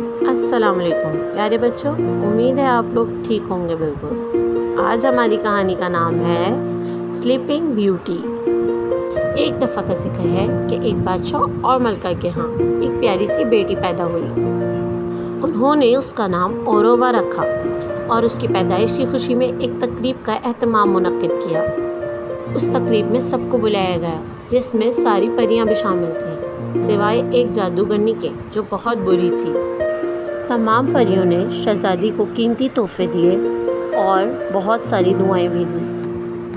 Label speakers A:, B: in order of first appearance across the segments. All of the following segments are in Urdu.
A: السلام علیکم پیارے بچوں، امید ہے آپ لوگ ٹھیک ہوں گے بالکل۔ آج ہماری کہانی کا نام ہے سلیپنگ بیوٹی۔ ایک دفعہ کا ذکر ہے کہ ایک بادشاہ اور ملکہ کے ہاں ایک پیاری سی بیٹی پیدا ہوئی۔ انہوں نے اس کا نام اورووا رکھا اور اس کی پیدائش کی خوشی میں ایک تقریب کا اہتمام منعقد کیا۔ اس تقریب میں سب کو بلایا گیا، جس میں ساری پریاں بھی شامل تھیں، سوائے ایک جادوگرنی کے جو بہت بری تھی۔ تمام پریوں نے شہزادی کو قیمتی تحفے دیے اور بہت ساری دعائیں بھی دیں۔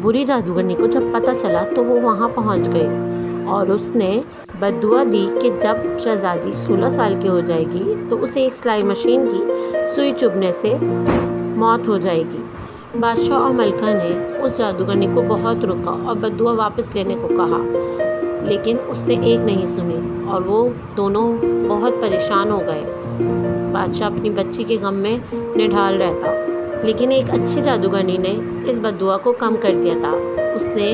A: بری جادوگرنی کو جب پتہ چلا تو وہ وہاں پہنچ گئی اور اس نے بد دعا دی کہ جب شہزادی 16 سال کی ہو جائے گی تو اسے ایک سلائی مشین کی سوئی چبھنے سے موت ہو جائے گی۔ بادشاہ اور ملکہ نے اس جادوگرنی کو بہت روکا اور بد دعا واپس لینے کو کہا، لیکن اس نے ایک نہیں سنی اور وہ دونوں بہت پریشان ہو گئے۔ بادشاہ اپنی بچی کے غم میں نڈھال رہتا، لیکن ایک اچھی جادوگرنی نے اس بد دعا کو کم کر دیا تھا۔ اس نے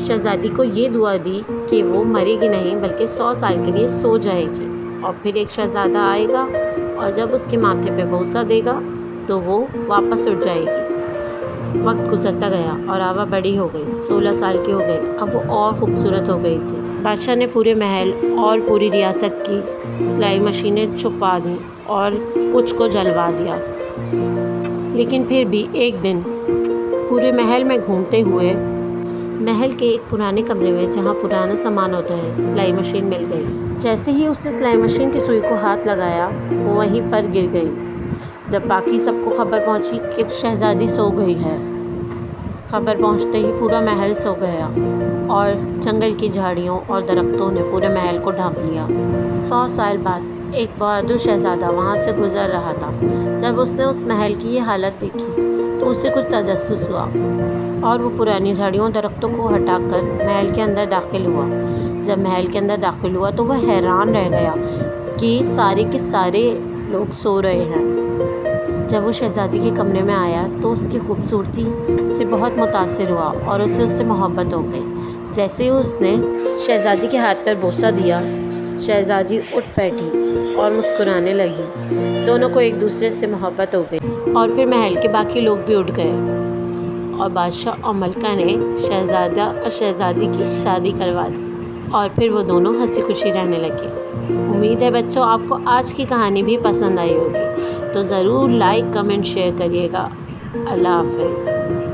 A: شہزادی کو یہ دعا دی کہ وہ مرے گی نہیں بلکہ 100 سال کے لیے سو جائے گی، اور پھر ایک شہزادہ آئے گا اور جب اس کے ماتھے پہ بوسہ دے گا تو وہ واپس اٹھ جائے گی۔ وقت گزرتا گیا اور آوا بڑی ہو گئی، 16 سال کی ہو گئی۔ اب وہ اور خوبصورت ہو گئی تھی۔ بادشاہ نے پورے محل اور پوری ریاست کی سلائی مشینیں چھپا دیں اور کچھ کو جلوا دیا، لیکن پھر بھی ایک دن پورے محل میں گھومتے ہوئے محل کے ایک پرانے کمرے میں جہاں پرانا سامان ہوتا ہے سلائی مشین مل گئی۔ جیسے ہی اس نے سلائی مشین کی سوئی کو ہاتھ لگایا وہ وہیں پر گر گئی۔ جب باقی سب کو خبر پہنچی کہ شہزادی سو گئی ہے، خبر پہنچتے ہی پورا محل سو گیا اور جنگل کی جھاڑیوں اور درختوں نے پورے محل کو ڈھانپ لیا۔ 100 سال بعد ایک بہادر شہزادہ وہاں سے گزر رہا تھا۔ جب اس نے اس محل کی یہ حالت دیکھی تو اسے کچھ تجسس ہوا اور وہ پرانی جھاڑیوں درختوں کو ہٹا کر محل کے اندر داخل ہوا۔ جب محل کے اندر داخل ہوا تو وہ حیران رہ گیا کہ سارے کے سارے لوگ سو رہے ہیں۔ جب وہ شہزادی کے کمرے میں آیا تو اس کی خوبصورتی سے بہت متاثر ہوا اور اسے اس سے محبت ہو گئی۔ جیسے ہی اس نے شہزادی کے ہاتھ پر بوسہ دیا، شہزادی اٹھ بیٹھی اور مسکرانے لگی۔ دونوں کو ایک دوسرے سے محبت ہو گئی اور پھر محل کے باقی لوگ بھی اٹھ گئے اور بادشاہ اور ملکہ نے شہزادہ اور شہزادی کی شادی کروا دی اور پھر وہ دونوں ہنسی خوشی رہنے لگے۔ امید ہے بچوں آپ کو آج کی کہانی بھی پسند آئی ہوگی، تو ضرور لائک کمنٹ شیئر کریے گا۔ اللہ حافظ۔